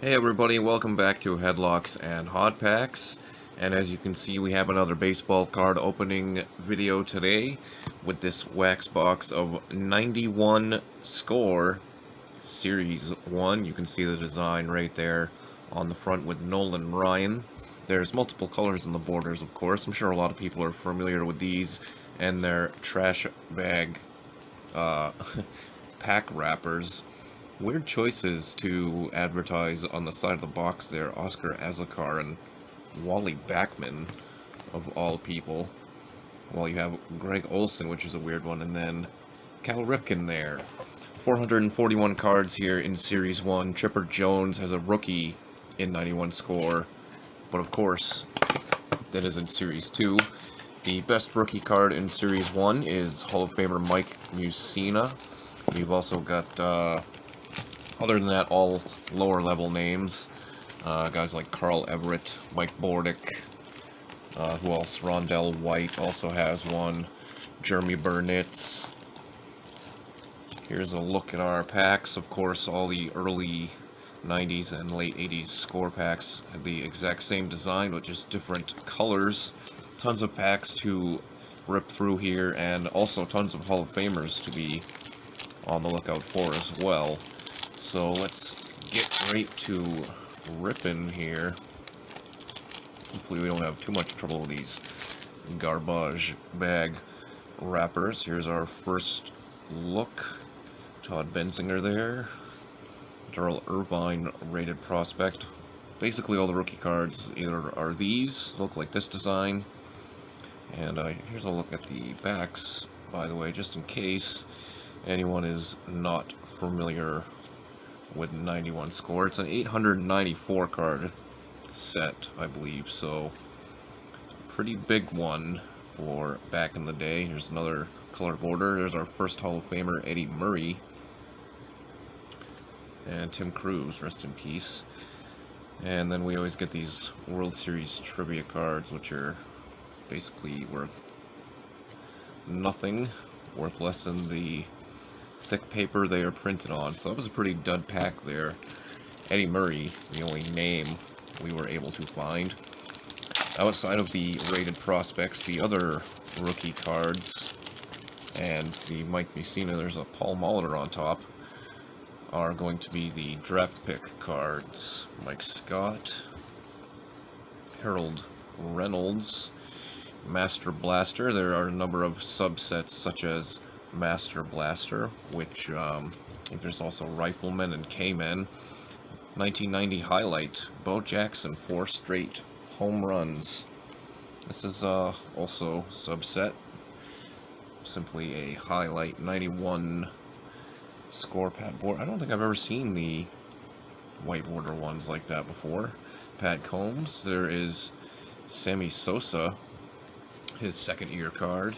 Hey everybody, welcome back to Headlocks and Hot Packs. And as you can see, we have another baseball card opening video today with this wax box of 91 score Series 1. You can see the design right there on the front with Nolan Ryan. There's multiple colors in the borders, of course. I'm sure a lot of people are familiar with these and their trash bag pack wrappers. Weird choices to advertise on the side of the box there. Oscar Azekar and Wally Backman, of all people. Well, you have Greg Olson, which is a weird one, and then Cal Ripken there. 441 cards here in Series 1. Chipper Jones has a rookie in 91 score. But of course, that is in Series 2. The best rookie card in Series 1 is Hall of Famer Mike Mussina. You've also got, other than that, all lower level names. Guys like Carl Everett, Mike Bordick, who else? Rondell White also has one. Jeremy Burnitz. Here's a look at our packs. Of course, all the early 90s and late 80s score packs had the exact same design, but just different colors. Tons of packs to rip through here, and also tons of Hall of Famers to be on the lookout for as well. So let's get right to ripping here. Hopefully we don't have too much trouble with these garbage bag wrappers. Here's our first look. Todd Benzinger there. Darrell Irvine rated prospect. Basically all the rookie cards either are these, look like this design. And here's a look at the backs, by the way, just in case anyone is not familiar with 91 score. It's an 894 card set, I believe, so pretty big one for back in the day. Here's another color border. There's our first Hall of Famer, Eddie Murray. And Tim Cruz, rest in peace. And then we always get these World Series trivia cards, which are basically worth nothing, worth less than the thick paper they are printed on. So that was a pretty dud pack there. Eddie Murray, the only name we were able to find. Outside of the rated prospects, the other rookie cards and the Mike Mussina, there's a Paul Molitor on top, are going to be the draft pick cards. Mike Scott, Harold Reynolds, Master Blaster. There are a number of subsets such as Master Blaster, which I think there's also Rifleman and K-Men. 1990 highlight, Bo Jackson, 4 straight home runs. This is also subset, simply a highlight. 91 score pad board. I don't think I've ever seen the white border ones like that before. Pat Combs. There is Sammy Sosa, his second year card.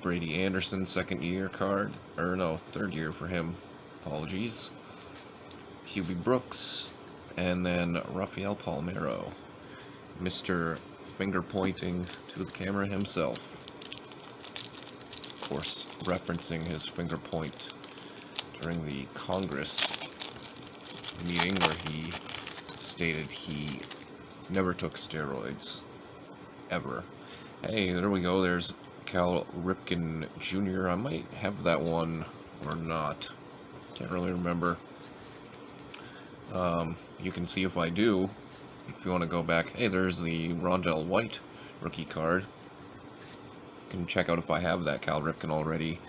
Brady Anderson, second year card. Or no, third year for him. Apologies. Hubie Brooks. And then Rafael Palmeiro. Mr. Finger pointing to the camera himself. Of course, referencing his finger point during the Congress meeting where he stated he never took steroids. Ever. Hey, there we go. There's Cal Ripken Jr. I might have that one or not. Can't really remember. You can see if I do. If you want to go back, hey, there's the Rondell White rookie card. You can check out if I have that Cal Ripken already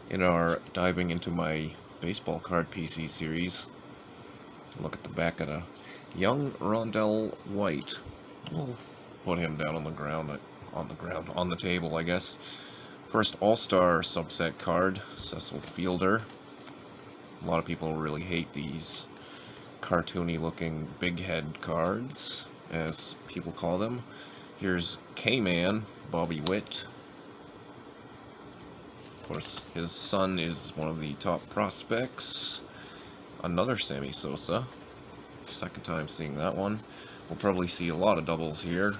in our diving into my baseball card PC series. Look at the back of a young Rondell White. We'll put him down on the table, I guess. First All-Star subset card, Cecil Fielder. A lot of people really hate these cartoony looking big head cards, as people call them. Here's K-Man, Bobby Witt. Of course, his son is one of the top prospects. Another Sammy Sosa. Second time seeing that one. We'll probably see a lot of doubles here,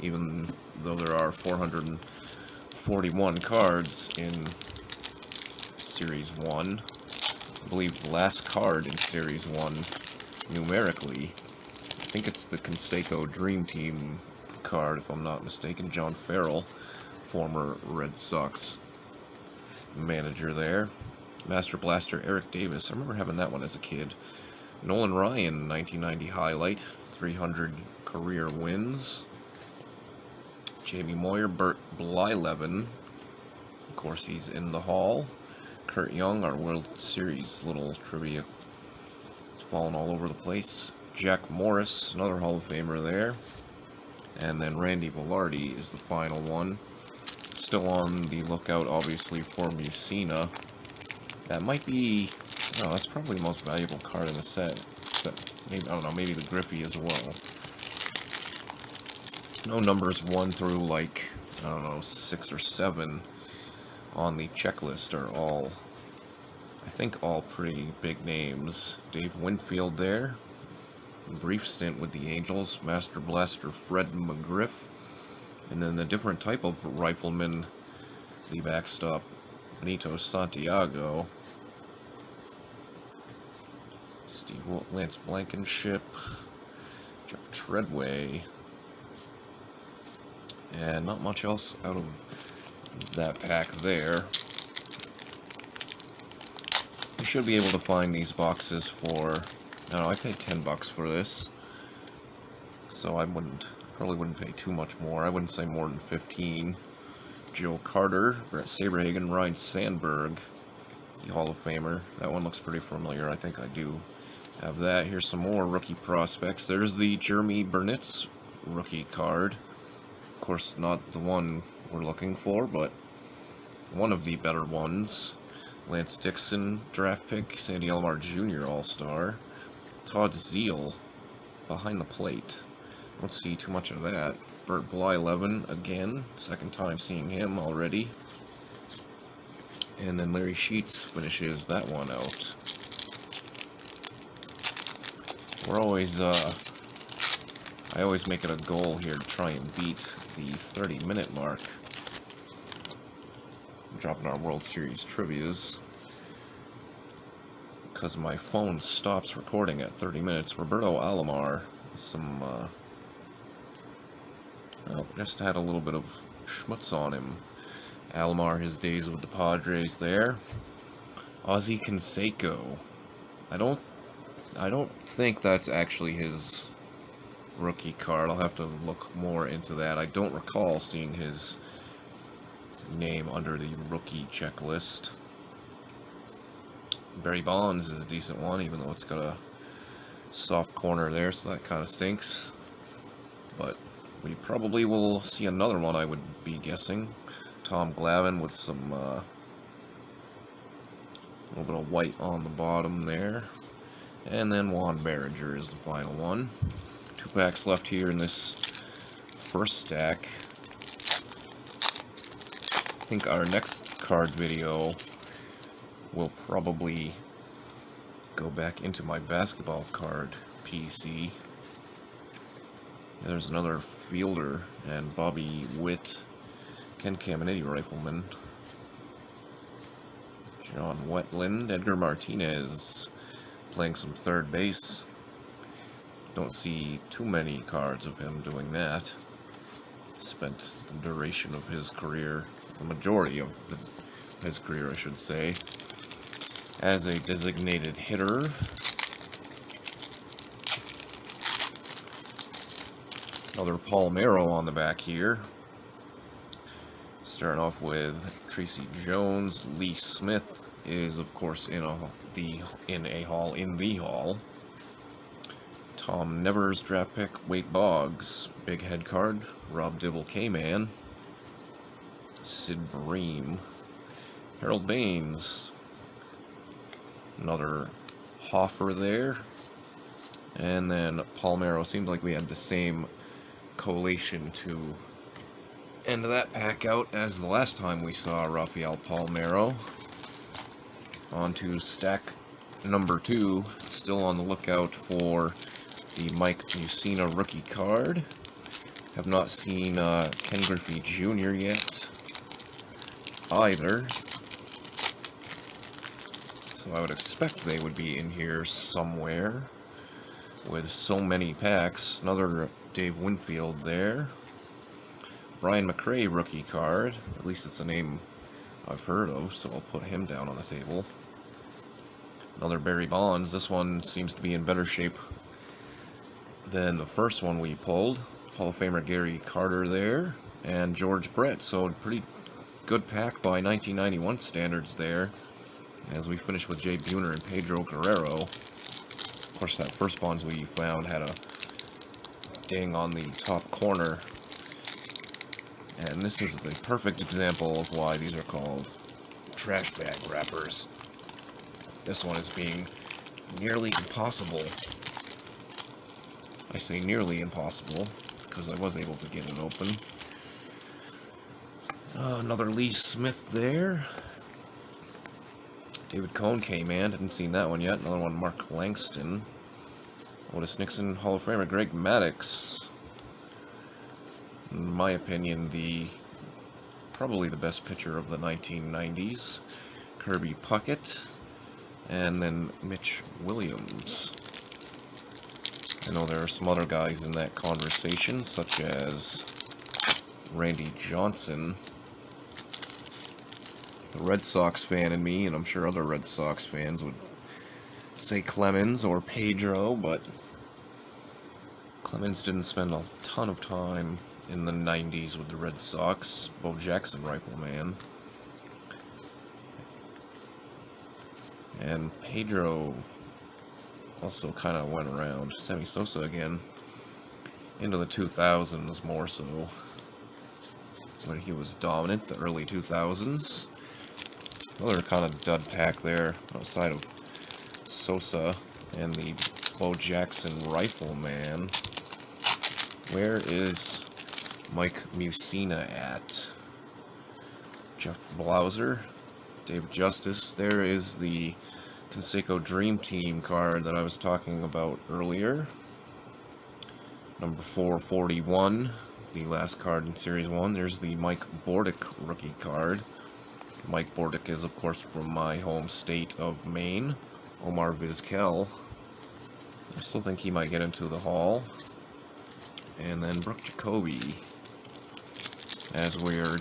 even though there are 441 cards in Series 1. I believe the last card in Series 1 numerically. I think it's the Conseco Dream Team card, if I'm not mistaken. John Farrell, former Red Sox manager there. Master Blaster Eric Davis. I remember having that one as a kid. Nolan Ryan, 1990 highlight. 300 career wins. Jamie Moyer, Bert Blyleven. Of course, he's in the Hall. Kurt Young, our World Series little trivia. It's falling all over the place. Jack Morris, another Hall of Famer there. And then Randy Velarde is the final one. Still on the lookout, obviously, for Mussina. That might be... No, that's probably the most valuable card in the set. Maybe, I don't know, maybe the Griffey as well. No numbers 1 through, like, I don't know, 6 or 7 on the checklist are all, I think, all pretty big names. Dave Winfield there. Brief stint with the Angels. Master Blaster Fred McGriff. And then the different type of rifleman, the backstop, Benito Santiago. Lance Blankenship. Jeff Treadway. And not much else out of that pack there. You should be able to find these boxes for, I don't know, I paid $10 for this. So I probably wouldn't pay too much more. I wouldn't say more than 15. Joe Carter, Brett Saberhagen, Ryan Sandberg, the Hall of Famer. That one looks pretty familiar. I think I do have that. Here's some more rookie prospects. There's the Jeremy Burnitz rookie card. Of course, not the one we're looking for, but one of the better ones. Lance Dixon, draft pick. Sandy Alomar Jr., All-Star. Todd Zeal, behind the plate. Don't see too much of that. Bert Blyleven, again. Second time seeing him already. And then Larry Sheets finishes that one out. We're always, I always make it a goal here to try and beat the 30-minute mark. I'm dropping our World Series trivias. Because my phone stops recording at 30 minutes. Roberto Alomar, some, well, just had a little bit of schmutz on him. Alomar, his days with the Padres there. Ozzie Canseco. I don't think that's actually his rookie card. I'll have to look more into that. I don't recall seeing his name under the rookie checklist. Barry Bonds is a decent one, even though it's got a soft corner there, so that kind of stinks. But we probably will see another one, I would be guessing. Tom Glavine with some a little bit of white on the bottom there. And then Juan Behringer is the final one. 2 packs left here in this first stack. I think our next card video will probably go back into my basketball card PC. There's another Fielder and Bobby Witt, Ken Caminiti Rifleman, John Wetland, Edgar Martinez playing some third base. Don't see too many cards of him doing that. Spent the duration of his career, the majority of his career, I should say, as a designated hitter. Another Palmero on the back here. Starting off with Tracy Jones. Lee Smith is, of course, in the Hall. Tom Nevers, draft pick. Wade Boggs, big head card. Rob Dibble, K-Man. Sid Bream. Harold Baines. Another Hoffer there. And then Palmero. Seems like we had the same collation to end that pack out as the last time we saw Rafael Palmero. On to stack number 2. Still on the lookout for the Mike Mussina rookie card. Have not seen Ken Griffey Jr. yet either. So I would expect they would be in here somewhere. with so many packs. Another Dave Winfield there. Brian McRae rookie card. At least it's a name I've heard of, so I'll put him down on the table. Another Barry Bonds. This one seems to be in better shape than the first one we pulled. Hall of Famer Gary Carter there, and George Brett. So pretty good pack by 1991 standards there. As we finish with Jay Buhner and Pedro Guerrero. Of course, that first Bonds we found had a ding on the top corner. And this is the perfect example of why these are called trash bag wrappers. This one is being nearly impossible. I say nearly impossible because I was able to get it open. Another Lee Smith there. David Cohn K-Man, didn't see that one yet. Another one, Mark Langston. Otis Nixon, Hall of Famer Greg Maddux. In my opinion, probably the best pitcher of the 1990s. Kirby Puckett. And then Mitch Williams. I know there are some other guys in that conversation, such as Randy Johnson. The Red Sox fan in me, and I'm sure other Red Sox fans would say Clemens or Pedro, but Clemens didn't spend a ton of time in the 90s with the Red Sox. Bo Jackson rifleman. And Pedro also kind of went around. Sammy Sosa again. Into the 2000s more so. When he was dominant, the early 2000s. Another kind of dud pack there outside of Sosa and the Bo Jackson rifleman. Where is Mike Mussina at? Jeff Blauser, Dave Justice. There is the Conseco Dream Team card that I was talking about earlier. Number 441, the last card in Series 1. There's the Mike Bordick rookie card. Mike Bordick is, of course, from my home state of Maine. Omar Vizquel. I still think he might get into the Hall. And then Brooke Jacoby. As we're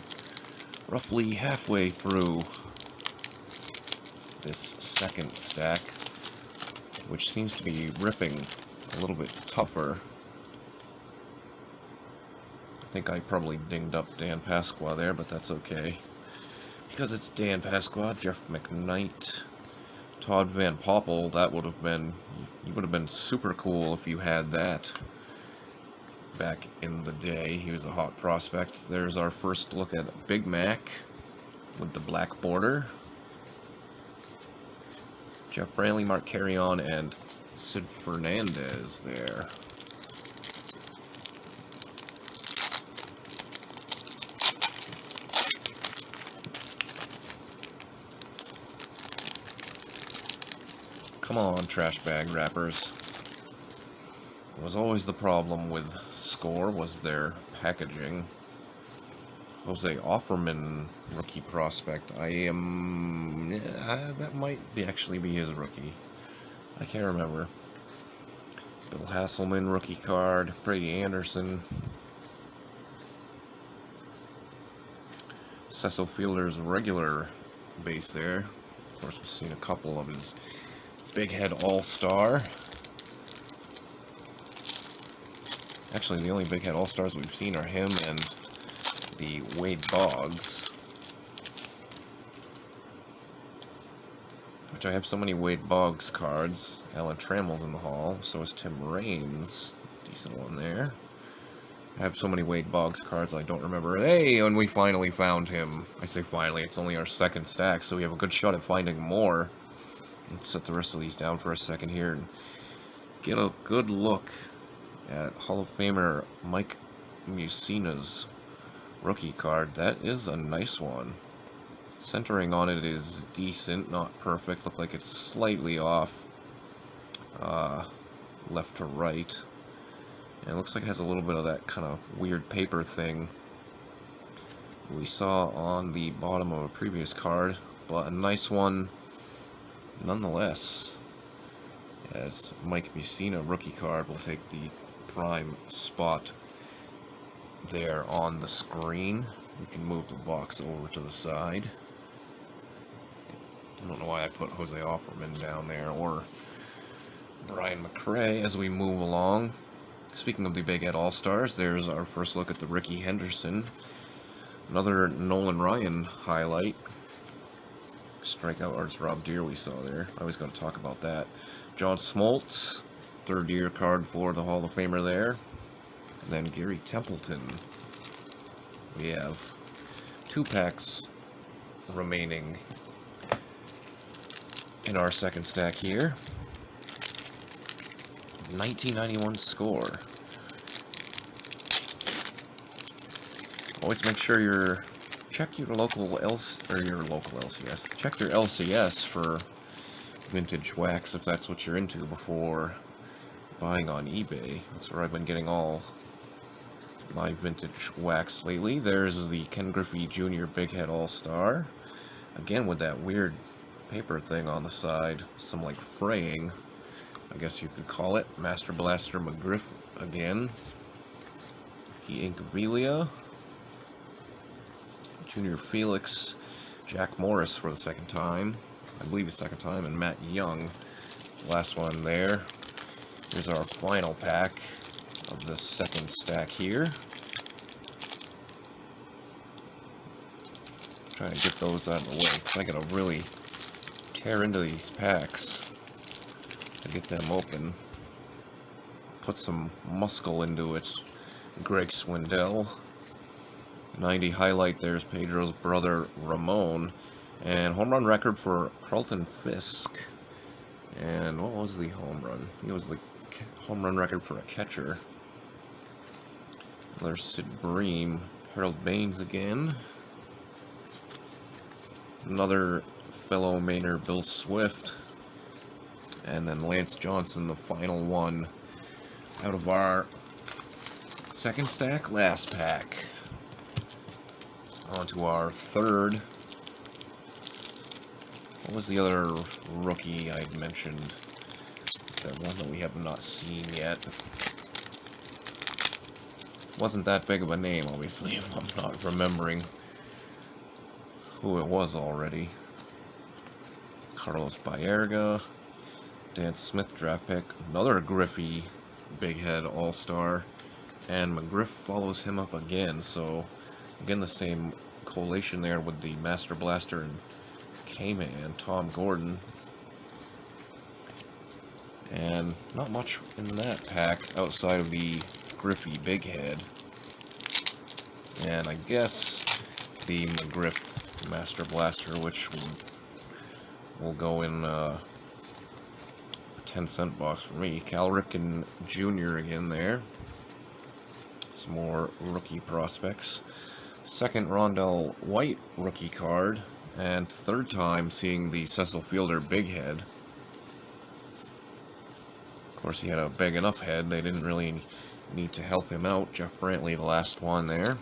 roughly halfway through this second stack, which seems to be ripping a little bit tougher. I think I probably dinged up Dan Pasqua there, but that's okay. Because it's Dan Pasqua, Jeff McKnight, Todd Van Poppel. That would have been, you would have been super cool if you had that back in the day. He was a hot prospect. There's our first look at Big Mac with the black border. Jeff Brantley, Mark Carrion, and Sid Fernandez there. Come on, trash bag wrappers. It was always the problem with Score, was their packaging. Jose Offerman, rookie prospect. That might actually be his rookie. I can't remember. Bill Hasselman, rookie card. Brady Anderson. Cecil Fielder's regular base there. Of course, we've seen a couple of his Big Head All-Star. Actually, the only Big Head All-Stars we've seen are him and the Wade Boggs. Which I have so many Wade Boggs cards. Alan Trammell's in the Hall. So is Tim Raines. Decent one there. I have so many Wade Boggs cards I don't remember. Hey, and we finally found him. I say finally, it's only our second stack, so we have a good shot at finding more. Let's set the rest of these down for a second here and get a good look at Hall of Famer Mike Mussina's rookie card. That is a nice one. Centering on it is decent, not perfect. Look like it's slightly off left to right. And it looks like it has a little bit of that kind of weird paper thing we saw on the bottom of a previous card, but a nice one nonetheless. as Mike Mussina rookie card will take the prime spot there on the screen. We can move the box over to the side. I don't know why I put Jose Offerman down there, or Brian McRae as we move along. Speaking of the Big Ed All-Stars, there's our first look at the Ricky Henderson. Another Nolan Ryan highlight. Strikeout artist Rob Deere we saw there. I always got to talk about that. John Smoltz, third-year card for the Hall of Famer there. And then Gary Templeton. We have 2 packs remaining in our second stack here. 1991 score. Always make sure check your local LCS. Check your LCS for vintage wax if that's what you're into before buying on eBay. That's where I've been getting all my vintage wax lately. There's the Ken Griffey Jr. Big Head All-Star. Again with that weird paper thing on the side. Some like fraying, I guess you could call it. Master Blaster McGriff again. He Incabilia. Junior Felix. Jack Morris for the second time. I believe the second time. And Matt Young. Last one there. Here's our final pack of the second stack here. Trying to get those out of the way, because I gotta really tear into these packs to get them open. Put some muscle into it. Greg Swindell. 90 highlight, there's Pedro's brother Ramon. And home run record for Carlton Fisk. And what was the home run? It was the home run record for a catcher. There's Sid Bream. Harold Baines again. Another fellow Mainer, Bill Swift. And then Lance Johnson, the final one out of our second stack, last pack. On to our third. What was the other rookie I mentioned? That one that we have not seen yet. Wasn't that big of a name, obviously, if I'm not remembering who it was already. Carlos Baerga. Dan Smith draft pick. Another Griffey Big Head All-Star. And McGriff follows him up again, so again the same collation there with the Master Blaster and K-Man, Tom Gordon. And not much in that pack outside of the Griffey Big Head. And I guess the McGriff Master Blaster, which will go in a 10-cent box for me. Cal Ripken Jr. again there. Some more rookie prospects. Second Rondell White rookie card. And third time seeing the Cecil Fielder Big Head. Of course, he had a big enough head. They didn't really need to help him out. Jeff Brantley, the last one there.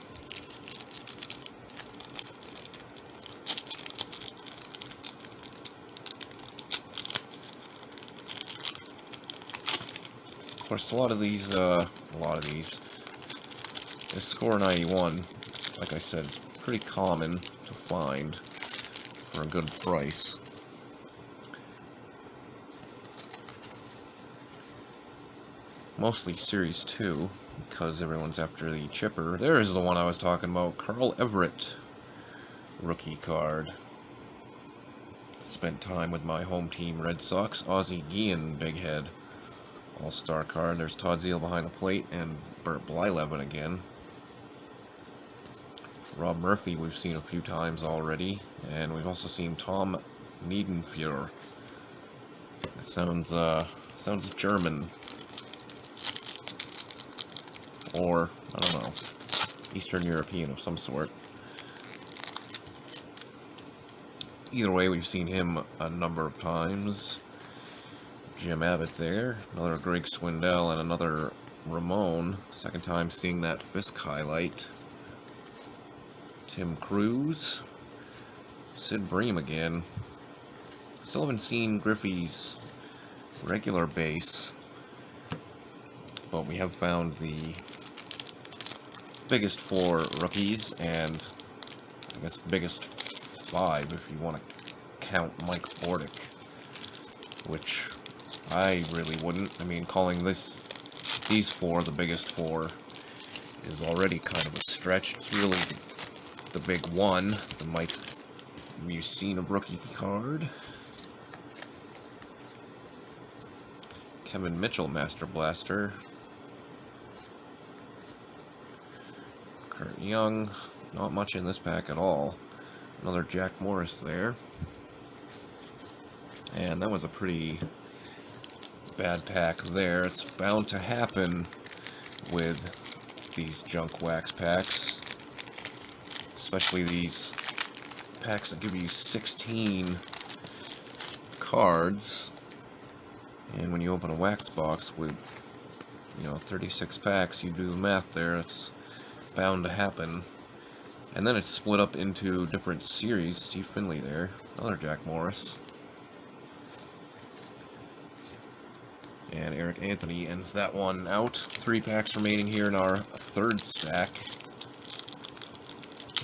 Of course, a lot of these, this score 91, like I said, is pretty common to find for a good price. Mostly Series 2, because everyone's after the chipper. There is the one I was talking about, Carl Everett rookie card. Spent time with my home team, Red Sox. Ozzie Guillen Big Head All-Star card. There's Todd Zeile behind the plate, and Bert Blyleven again. Rob Murphy we've seen a few times already, and we've also seen Tom Niedenfuhr. It sounds German. Or, I don't know, Eastern European of some sort. Either way, we've seen him a number of times. Jim Abbott there, another Greg Swindell, and another Ramon. Second time seeing that Fisk highlight. Tim Cruz. Sid Bream again. Still haven't seen Griffey's regular base, but we have found the biggest 4 rookies, and I guess biggest 5 if you want to count Mike Bordick, which I really wouldn't. I mean, calling these 4 the biggest 4 is already kind of a stretch. It's really the big one, the Mike Mussina rookie card. Kevin Mitchell Master Blaster. Kurt Young, not much in this pack at all. Another Jack Morris there. And that was a pretty bad pack there. It's bound to happen with these junk wax packs, especially these packs that give you 16 cards, and when you open a wax box with 36 packs, you do the math there, it's bound to happen. And then it's split up into different series. Steve Finley there, another Jack Morris. And Eric Anthony ends that one out. 3 packs remaining here in our 3rd stack.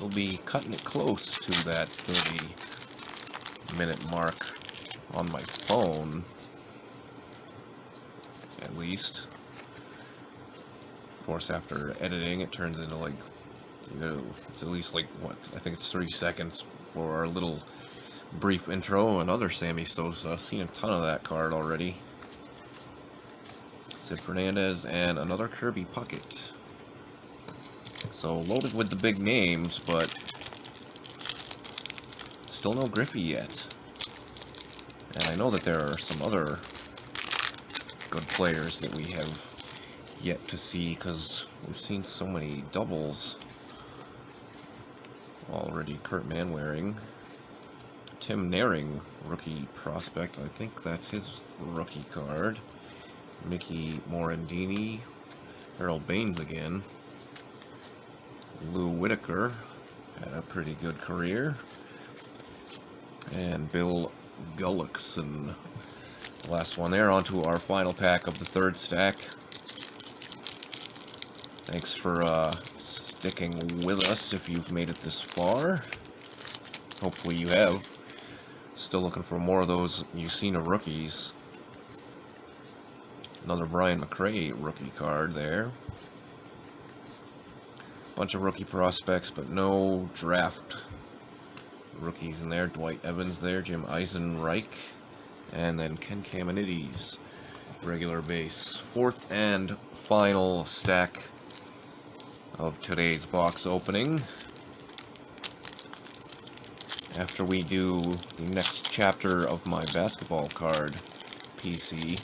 We'll be cutting it close to that 30-minute mark on my phone, at least. Of course, after editing, it turns into like, it's at least like, what, I think it's 30 seconds for our little brief intro. Another Sammy Sosa. Seen a ton of that card already. Sid Fernandez, and another Kirby Puckett. So loaded with the big names, but still no Griffey yet. And I know that there are some other good players that we have yet to see, because we've seen so many doubles already. Kurt Manwaring, Tim Naring, rookie prospect. I think that's his rookie card. Mickey Morandini, Harold Baines again. Lou Whitaker had a pretty good career. And Bill Gullickson. The last one there. On to our final pack of the 3rd stack. Thanks for sticking with us if you've made it this far. Hopefully you have. Still looking for more of those Mussina rookies. Another Brian McRae rookie card there. Bunch of rookie prospects, but no draft rookies in there. Dwight Evans there, Jim Eisenreich, and then Ken Kamenides, regular base. 4th and final stack of today's box opening. After we do the next chapter of my basketball card PC,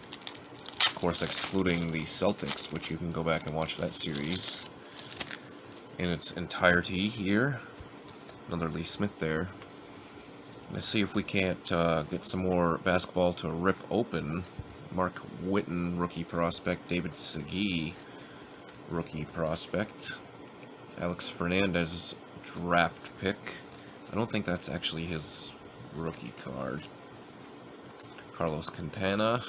of course excluding the Celtics, which you can go back and watch that series in its entirety here. Another Lee Smith there. Let's see if we can't get some more basketball to rip open. Mark Witten, rookie prospect. David Segui, rookie prospect. Alex Fernandez, draft pick. I don't think that's actually his rookie card. Carlos Quintana,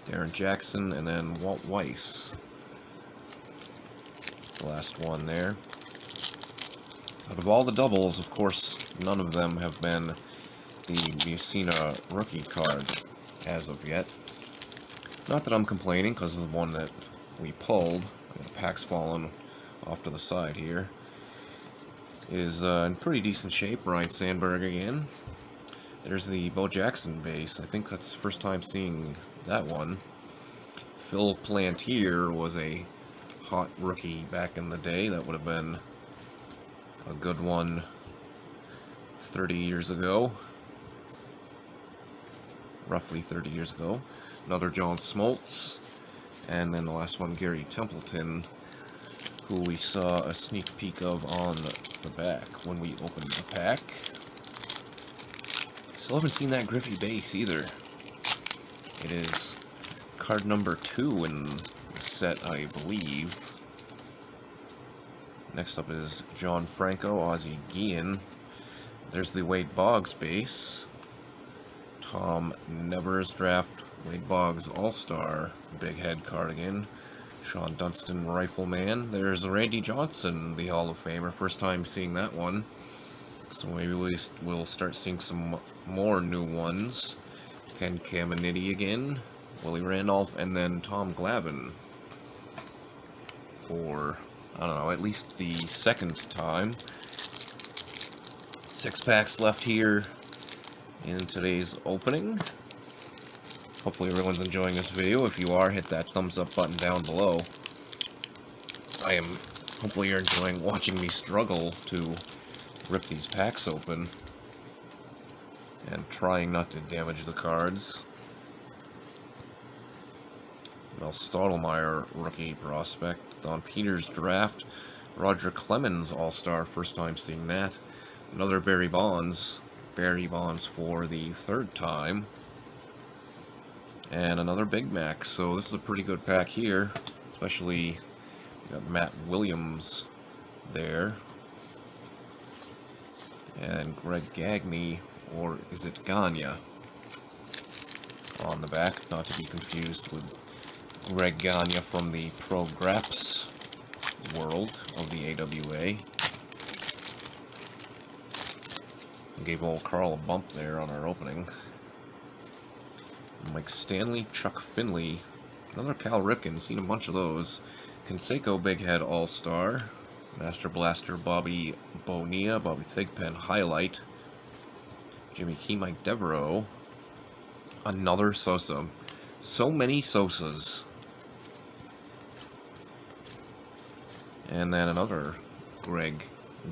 Darren Jackson, and then Walt Weiss. The last one there. Out of all the doubles, of course, none of them have been the Mussina rookie card as of yet. Not that I'm complaining, because the one that we pulled, the pack's fallen off to the side here, is in pretty decent shape. Ryan Sandberg again. There's the Bo Jackson base. I think that's the first time seeing that one. Phil Plantier was a hot rookie back in the day. That would have been a good one 30 years ago. Roughly 30 years ago. Another John Smoltz. And then the last one, Gary Templeton, who we saw a sneak peek of on the back when we opened the pack. Still haven't seen that Griffey base either. It is card number 2 in the set, I believe. Next up is John Franco, Ozzie Guillen. There's the Wade Boggs base. Tom Nevers draft Wade Boggs All-Star Big Head Cardigan. Sean Dunston Rifleman. There's Randy Johnson, the Hall of Famer. First time seeing that one. So maybe we'll start seeing some more new ones. Ken Caminiti again. Willie Randolph, and then Tom Glavine. For, I don't know, at least the second time. 6 packs left here in today's opening. Hopefully everyone's enjoying this video. If you are, hit that thumbs up button down below. Hopefully you're enjoying watching me struggle to rip these packs open and trying not to damage the cards. Mel Stottlemyre Rookie Prospect. Don Peters Draft. Roger Clemens All-Star, first time seeing that. Another Barry Bonds. Barry Bonds for the third time. And another Big Mac. So this is a pretty good pack here. Especially, we got Matt Williams there. And Greg Gagne, or is it Gagne, on the back. Not to be confused with Greg Gagne from the Pro Graps world of the AWA. Gave old Carl a bump there on our opening. Mike Stanley, Chuck Finley, another Cal Ripken, seen a bunch of those. Canseco Big Head All-Star, Master Blaster Bobby Bonilla, Bobby Thigpen Highlight, Jimmy Key, Mike Devereaux, another Sosa. So many Sosas. And then another Greg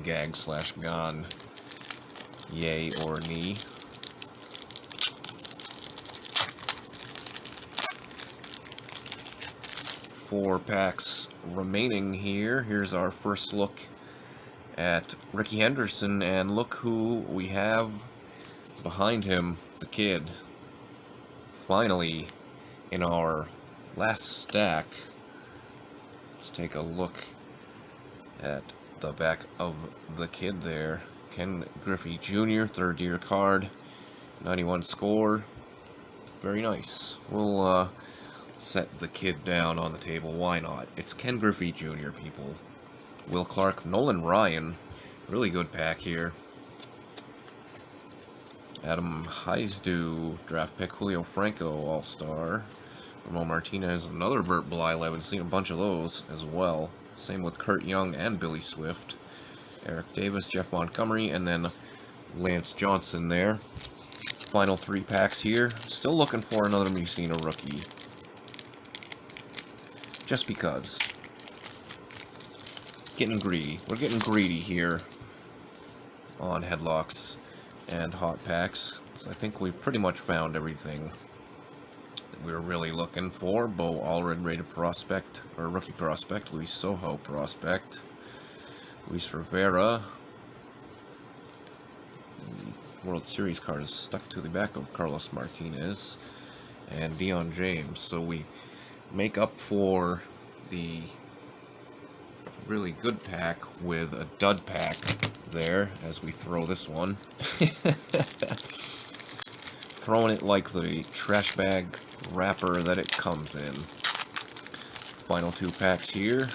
Gag / Gone. Yay or knee. Four packs remaining here. Here's our first look at Ricky Henderson, and look who we have behind him, the kid. Finally, in our last stack, let's take a look at the back of the kid there. Ken Griffey Jr., third year card, 91 score. Very nice. We'll set the kid down on the table. Why not? It's Ken Griffey Jr., people. Will Clark, Nolan Ryan. Really good pack here. Adam Heisdu, draft pick. Julio Franco, All-Star. Ramon Martinez, another Burt Bly. I've seen a bunch of those as well. Same with Kurt Young and Billy Swift. Eric Davis, Jeff Montgomery, and then Lance Johnson there. Final 3 packs here. Still looking for another Mussina rookie. Just because. Getting greedy. We're getting greedy here on Headlocks and Hot Packs. So I think we've pretty much found everything that we were really looking for. Bo Allred rated prospect, or rookie prospect. Luis Sojo prospect. Luis Rivera. The World Series card is stuck to the back of Carlos Martinez. And Dion James. So we make up for the really good pack with a dud pack there as we throw this one. Throwing it like the trash bag wrapper that it comes in. Final 2 packs here.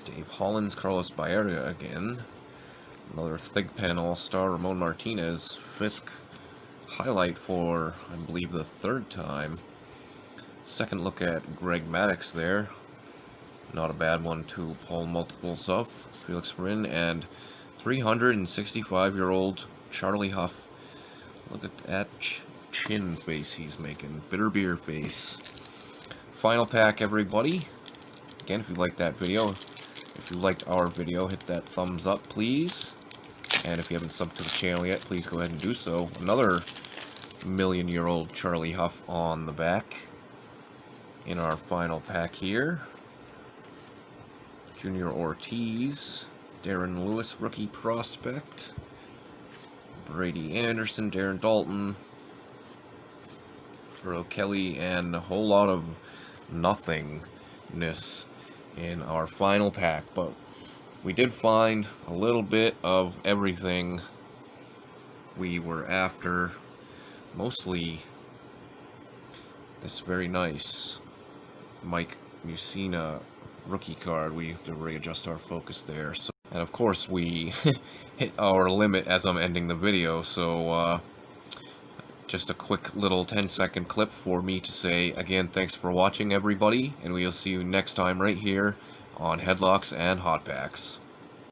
Dave Hollins, Carlos Baerga again. Another Thigpen All-Star, Ramon Martinez. Fisk highlight for, I believe, the 3rd time. Second look at Greg Maddux there. Not a bad one to pull multiples of. Felix Marin, and 365-year-old Charlie Huff. Look at that chin face he's making. Bitter beer face. Final pack, everybody. Again, if you liked that video, if you liked our video, hit that thumbs up, please. And if you haven't subbed to the channel yet, please go ahead and do so. Another million-year-old Charlie Huff on the back in our final pack here. Junior Ortiz, Darren Lewis, rookie prospect. Brady Anderson, Darren Dalton, Earl Kelly, and a whole lot of nothingness in our final pack. But we did find a little bit of everything we were after. mostly this very nice Mike Mussina rookie card. We have to readjust our focus there. So, and of course we hit our limit as I'm ending the video, so just a quick little 10-second clip for me to say again, thanks for watching everybody, and we'll see you next time right here on Headlocks and Hot Packs.